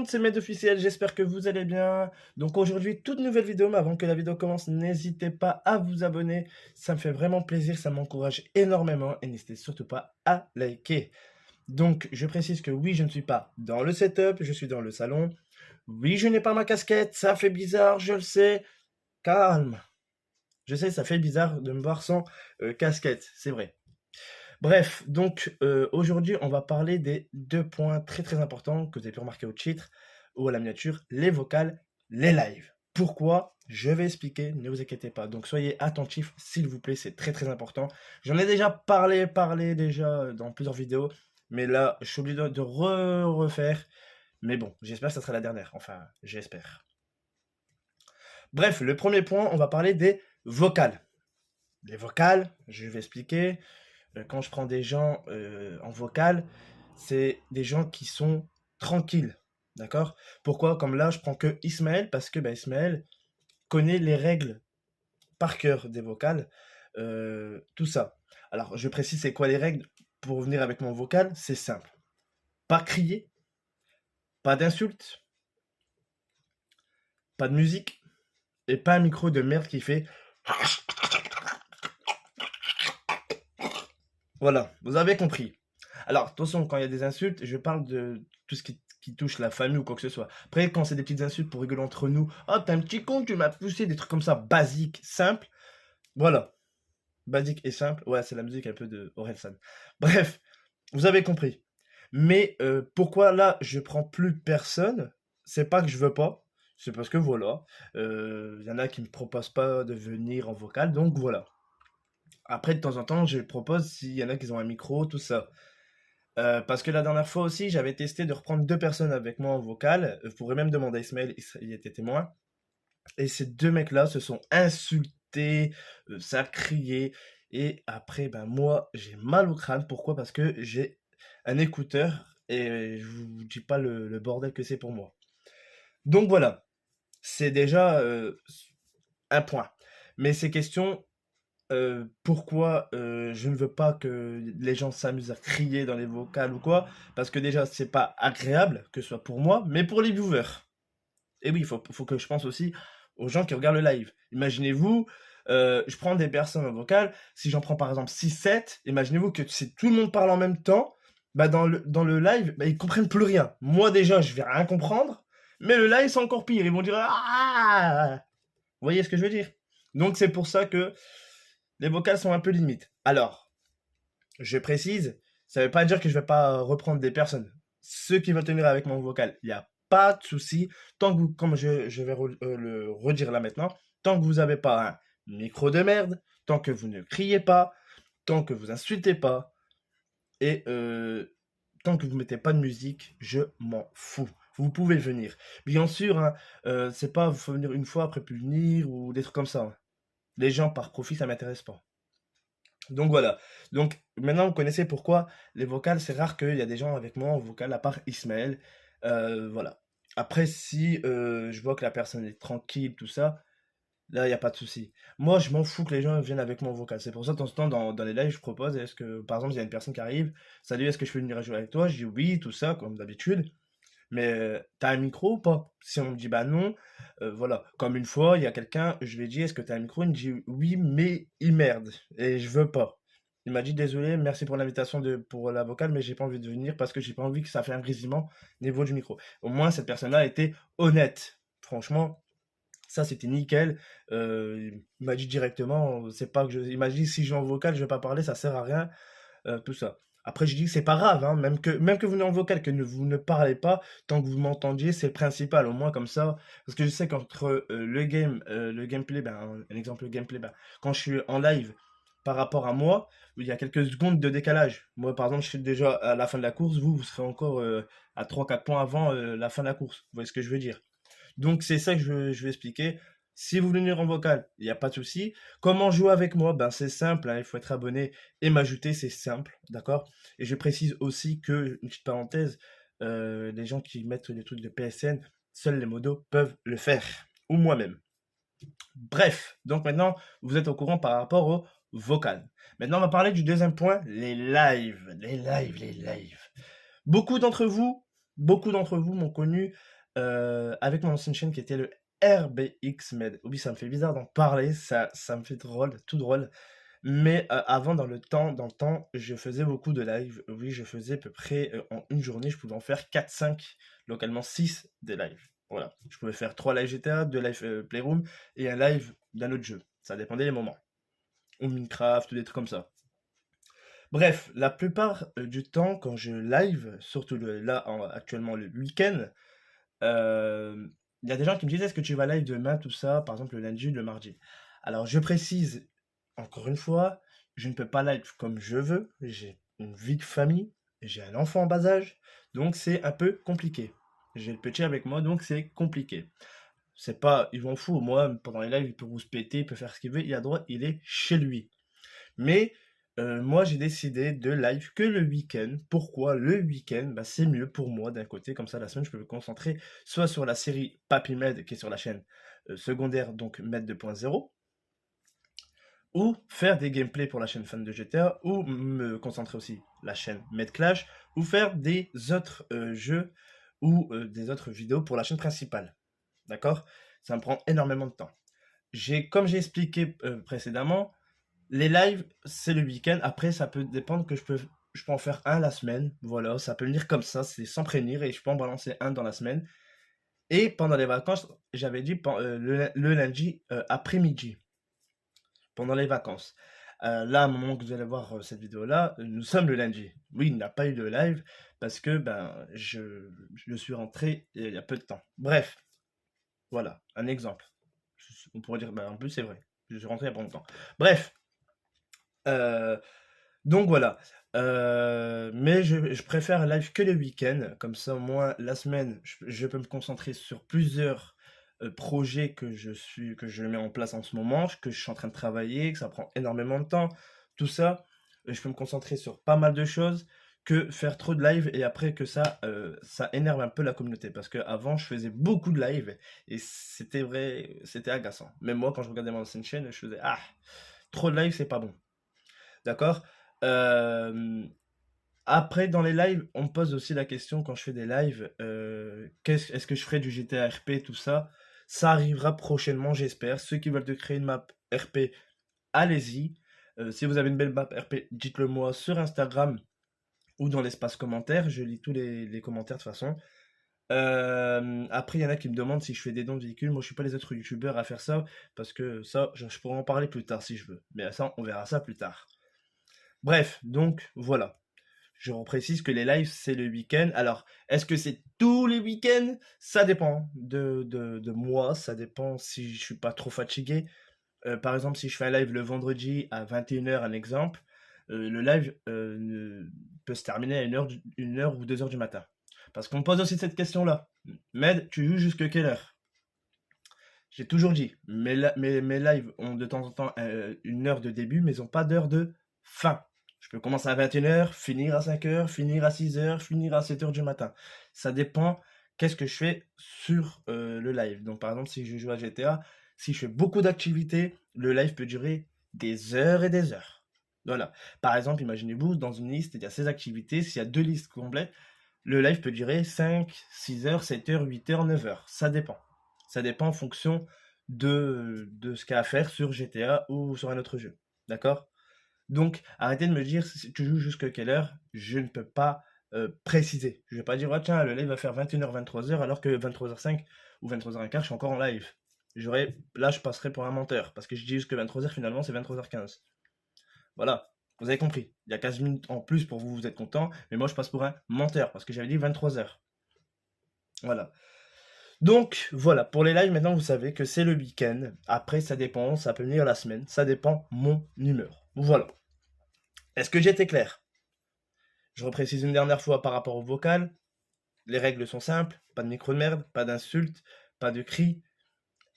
monde, c'est Med officiel, j'espère que vous allez bien. Donc aujourd'hui, toute nouvelle vidéo, mais avant que la vidéo commence, n'hésitez pas à vous abonner. Ça me fait vraiment plaisir, ça m'encourage énormément et n'hésitez surtout pas à liker. Donc je précise que oui, je ne suis pas dans le setup, je suis dans le salon. Oui, je n'ai pas ma casquette, ça fait bizarre, je le sais. Calme. Je sais, ça fait bizarre de me voir sans casquette, c'est vrai. Bref, donc aujourd'hui, on va parler des deux points très très importants que vous avez pu remarquer au titre ou à la miniature, les vocales, les lives. Pourquoi? Je vais expliquer, ne vous inquiétez pas. Donc soyez attentifs, s'il vous plaît, c'est très très important. J'en ai déjà parlé déjà dans plusieurs vidéos, mais là, je suis obligé de refaire. Mais bon, j'espère que ça sera la dernière. Enfin, j'espère. Bref, le premier point, on va parler des vocales. Les vocales, je vais expliquer. Quand je prends des gens en vocal, c'est des gens qui sont tranquilles, d'accord? Pourquoi? Comme là, je prends que Ismaël, parce que Ismaël connaît les règles par cœur des vocales, tout ça. Alors, je précise, c'est quoi les règles pour venir avec mon vocal? C'est simple. Pas crier, pas d'insultes, pas de musique, et pas un micro de merde qui fait... Voilà, vous avez compris. Alors, attention, quand il y a des insultes, je parle de tout ce qui touche la famille ou quoi que ce soit. Après, quand c'est des petites insultes pour rigoler entre nous, oh, t'es un petit con, tu m'as poussé, des trucs comme ça, basiques, simples. Voilà, basique et simple. Ouais, c'est la musique un peu de Orelsan. Bref, vous avez compris. Mais pourquoi là, je prends plus personne? C'est pas que je veux pas, c'est parce que voilà, il y en a qui me proposent pas de venir en vocal, donc voilà. Après, de temps en temps, je propose s'il y en a qui ont un micro, tout ça. Parce que la dernière fois aussi, j'avais testé de reprendre 2 personnes avec moi en vocal. Vous pourrez même demander à Ismaël, il était témoin. Et ces 2 mecs-là se sont insultés, ça a crié. Et après, moi, j'ai mal au crâne. Pourquoi? Parce que j'ai un écouteur et je vous dis pas le bordel que c'est pour moi. Donc voilà, c'est déjà un point. Mais ces questions, pourquoi je ne veux pas que les gens s'amusent à crier dans les vocales ou quoi? Parce que déjà, c'est pas agréable, que ce soit pour moi, mais pour les viewers. Et oui, faut que je pense aussi aux gens qui regardent le live. Imaginez-vous, je prends des personnes en vocal, si j'en prends par exemple 6, 7, imaginez-vous que si tout le monde parle en même temps, dans le live, ils comprennent plus rien. Moi déjà, je vais rien comprendre, mais le live c'est encore pire. Ils vont dire ah! Vous voyez ce que je veux dire? Donc c'est pour ça que les vocales sont un peu limites. Alors, je précise, ça ne veut pas dire que je ne vais pas reprendre des personnes. Ceux qui vont tenir avec mon vocal, il n'y a pas de souci. Tant que vous, comme je vais le redire là maintenant, tant que vous n'avez pas un micro de merde, tant que vous ne criez pas, tant que vous insultez pas, et tant que vous mettez pas de musique, je m'en fous. Vous pouvez venir. Bien sûr, hein, c'est pas vous faut venir une fois après plus venir ou des trucs comme ça, hein. Les gens par profit, ça m'intéresse pas. Donc voilà. Donc maintenant, vous connaissez pourquoi les vocales, c'est rare qu'il y a des gens avec moi en vocal, à part Ismaël. Voilà. Après, si je vois que la personne est tranquille, tout ça, là, il n'y a pas de souci. Moi, je m'en fous que les gens viennent avec moi en vocal. C'est pour ça, de temps en temps, dans les lives, je propose, est-ce que, par exemple, il y a une personne qui arrive, salut, est-ce que je peux venir jouer avec toi? Je dis oui, tout ça, comme d'habitude. Mais t'as un micro ou pas? Si on me dit bah non, voilà. Comme une fois, il y a quelqu'un, je lui ai dit est-ce que t'as un micro? Il me dit oui, mais il merde. Et je veux pas. Il m'a dit désolé, merci pour l'invitation pour la vocale, mais j'ai pas envie de venir parce que j'ai pas envie que ça fait un grésillement au niveau du micro. Au moins, cette personne-là a été honnête. Franchement, ça c'était nickel. Il m'a dit directement, c'est pas que il m'a dit si j'ai en vocal, je vais pas parler, ça sert à rien, tout ça. Après, je dis que c'est pas grave, hein, même que vous venez en vocal, que vous ne parlez pas, tant que vous m'entendiez, c'est le principal, au moins comme ça. Parce que je sais qu'entre le gameplay, un exemple gameplay, quand je suis en live par rapport à moi, il y a quelques secondes de décalage. Moi, par exemple, je suis déjà à la fin de la course, vous serez encore à 3, 4 points avant la fin de la course. Vous voyez ce que je veux dire? Donc c'est ça que je vais expliquer. Si vous voulez venir en vocal, il n'y a pas de souci. Comment jouer avec moi? C'est simple, hein, il faut être abonné et m'ajouter, c'est simple, d'accord? Et je précise aussi que, une petite parenthèse, les gens qui mettent des trucs de PSN, seuls les modos peuvent le faire, ou moi-même. Bref, donc maintenant, vous êtes au courant par rapport au vocal. Maintenant, on va parler du deuxième point, les lives. Les lives, les lives. Beaucoup d'entre vous, beaucoup d'entre vous m'ont connu avec mon ancienne chaîne qui était le RBX Med. Oui, ça me fait bizarre d'en parler, ça me fait drôle, tout drôle. Mais avant, dans le temps, je faisais beaucoup de live. Oui, je faisais à peu près en une journée, je pouvais en faire 4, 5, localement 6 des lives. Voilà. Je pouvais faire 3 lives GTA, 2 lives Playroom et un live d'un autre jeu. Ça dépendait des moments. Ou Minecraft, ou des trucs comme ça. Bref, la plupart du temps, quand je live, surtout actuellement le week-end, euh, il y a des gens qui me disent est-ce que tu vas live demain, tout ça, par exemple le lundi, le mardi. Alors je précise encore une fois, je ne peux pas live comme je veux, j'ai une vie de famille, j'ai un enfant en bas âge, donc c'est un peu compliqué. J'ai le petit avec moi, donc c'est compliqué. C'est pas, ils m'en foutent, moi, pendant les lives, il peut vous se péter, il peut faire ce qu'il veut, il a droit, il est chez lui. Mais moi, j'ai décidé de live que le week-end. Pourquoi? Le week-end, bah, c'est mieux pour moi d'un côté, comme ça la semaine, je peux me concentrer soit sur la série Papy Med, qui est sur la chaîne secondaire, donc Med 2.0, ou faire des gameplays pour la chaîne fan de GTA, ou me concentrer aussi la chaîne Med Clash, ou faire des autres jeux ou des autres vidéos pour la chaîne principale. D'accord? Ça me prend énormément de temps. Comme j'ai expliqué précédemment, les lives, c'est le week-end. Après, ça peut dépendre que je peux en faire un la semaine. Voilà, ça peut venir comme ça, c'est sans prévenir et je peux en balancer un dans la semaine. Et pendant les vacances, j'avais dit le lundi après-midi, pendant les vacances. Là, à un moment que vous allez voir cette vidéo-là, nous sommes le lundi. Oui, il n'y a pas eu de live parce que ben, je suis rentré il y a peu de temps. Bref, voilà, un exemple. On pourrait dire, ben, en plus, c'est vrai. Je suis rentré il y a pas longtemps. Bref, euh, donc voilà. Mais je préfère live que le week-end. Comme ça, au moins, la semaine, je peux me concentrer sur plusieurs projets que je mets en place en ce moment, que je suis en train de travailler, que ça prend énormément de temps. Tout ça, je peux me concentrer sur pas mal de choses que faire trop de live et après que ça énerve un peu la communauté. Parce qu'avant, je faisais beaucoup de live et c'était vrai, c'était agaçant. Même moi, quand je regardais mon ancienne chaîne, je faisais, ah, trop de live, c'est pas bon. D'accord? Euh, Après, dans les lives, on me pose aussi la question quand je fais des lives, est-ce que je ferai du GTA RP, tout ça? Ça arrivera prochainement, j'espère. Ceux qui veulent de créer une map RP, allez-y. Si vous avez une belle map RP, dites-le moi sur Instagram ou dans l'espace commentaire. Je lis tous les commentaires de toute façon. Après, il y en a qui me demandent si je fais des dons de véhicules. Moi, je suis pas les autres youtubeurs à faire ça parce que ça, je pourrais en parler plus tard si je veux. Mais ça, on verra ça plus tard. Bref, donc voilà. Je reprécise que les lives, c'est le week-end. Alors, est-ce que c'est tous les week-ends? Ça dépend de moi, ça dépend si je suis pas trop fatigué. Par exemple, si je fais un live le vendredi à 21h, un exemple, le live peut se terminer à 1h ou 2h du matin. Parce qu'on me pose aussi cette question-là. Med, tu joues jusque quelle heure? J'ai toujours dit, mes lives ont de temps en temps une heure de début, mais ils n'ont pas d'heure de fin. Je peux commencer à 21h, finir à 5h, finir à 6h, finir à 7h du matin. Ça dépend qu'est-ce que je fais sur le live. Donc par exemple, si je joue à GTA, si je fais beaucoup d'activités, le live peut durer des heures et des heures. Voilà. Par exemple, imaginez-vous, dans une liste, il y a 16 activités. S'il y a deux listes complètes, le live peut durer 5, 6 heures, 7 heures, 8 heures, 9 heures. Ça dépend. Ça dépend en fonction de ce qu'il y a à faire sur GTA ou sur un autre jeu. D'accord? Donc, arrêtez de me dire si tu joues jusqu'à quelle heure, je ne peux pas préciser. Je ne vais pas dire, oh, tiens, le live va faire 21h, 23h, alors que 23h05 ou 23h15, je suis encore en live. Là, je passerai pour un menteur, parce que je dis jusque 23h, finalement, c'est 23h15. Voilà, vous avez compris. Il y a 15 minutes en plus pour vous, vous êtes content, mais moi, je passe pour un menteur, parce que j'avais dit 23h. Voilà. Donc voilà, pour les lives, maintenant vous savez que c'est le week-end. Après, ça dépend, ça peut venir la semaine, ça dépend mon humeur. Voilà. Est-ce que j'ai été clair? Je reprécise une dernière fois par rapport au vocal. Les règles sont simples, pas de micro de merde, pas d'insultes, pas de cris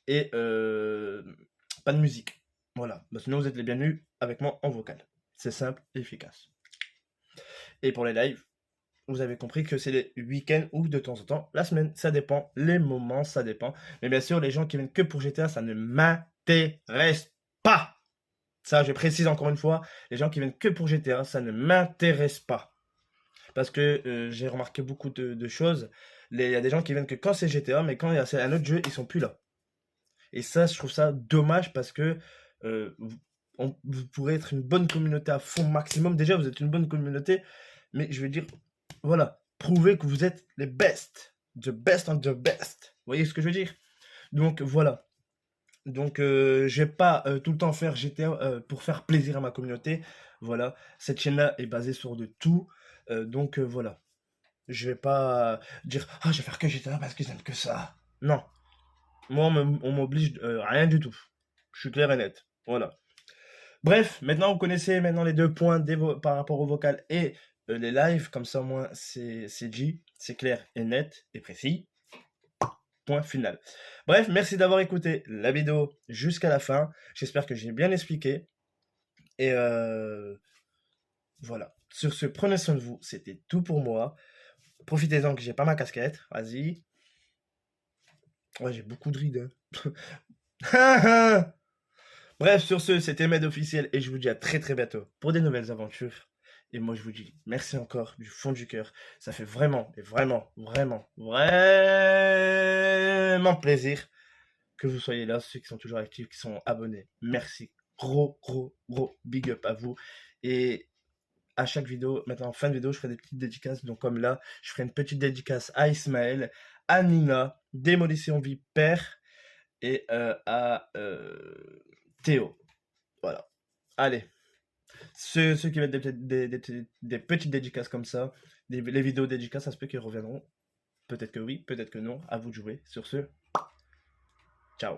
et pas de musique. Voilà, bah, sinon vous êtes les bienvenus avec moi en vocal. C'est simple et efficace. Et pour les lives, vous avez compris que c'est les week-ends ou de temps en temps la semaine. Ça dépend. Les moments, ça dépend. Mais bien sûr, les gens qui viennent que pour GTA, ça ne m'intéresse pas. Ça, je précise encore une fois. Les gens qui viennent que pour GTA, ça ne m'intéresse pas. Parce que j'ai remarqué beaucoup de choses. Il y a des gens qui viennent que quand c'est GTA, mais quand il y a c'est un autre jeu, ils sont plus là. Et ça, je trouve ça dommage parce que vous, vous pourrez être une bonne communauté à fond maximum. Déjà, vous êtes une bonne communauté, mais je veux dire, voilà, prouvez que vous êtes les best. The best and the best. Vous voyez ce que je veux dire? Donc voilà. Donc je vais pas tout le temps faire GTA pour faire plaisir à ma communauté. Voilà, cette chaîne-là est basée sur de tout. Donc voilà. Je vais pas dire ah je vais faire que GTA parce que j'aime que ça. Non, moi on m'oblige rien du tout. Je suis clair et net. Voilà. Bref, maintenant vous connaissez maintenant les deux points par rapport au vocal et les lives. Comme ça, au moins c'est dit, c'est clair et net et précis. Point final. Bref, merci d'avoir écouté la vidéo jusqu'à la fin. J'espère que j'ai bien expliqué. Et voilà. Sur ce, prenez soin de vous. C'était tout pour moi. Profitez-en que j'ai pas ma casquette. Vas-y. Ouais, j'ai beaucoup de rides. Hein. Bref, sur ce, c'était Med officiel et je vous dis à très très bientôt pour des nouvelles aventures. Et moi, je vous dis merci encore du fond du cœur. Ça fait vraiment, et vraiment, vraiment, vraiment plaisir que vous soyez là, ceux qui sont toujours actifs, qui sont abonnés. Merci. Gros, gros, gros big up à vous. Et à chaque vidéo, maintenant en fin de vidéo, je ferai des petites dédicaces. Donc comme là, je ferai une petite dédicace à Ismaël, à Nina, Démolition Vipère et à Théo. Voilà. Allez. Ceux qui mettent des petites dédicaces comme ça, les vidéos dédicaces, ça se peut qu'ils reviendront. Peut-être que oui, peut-être que non. À vous de jouer. Sur ce, ciao.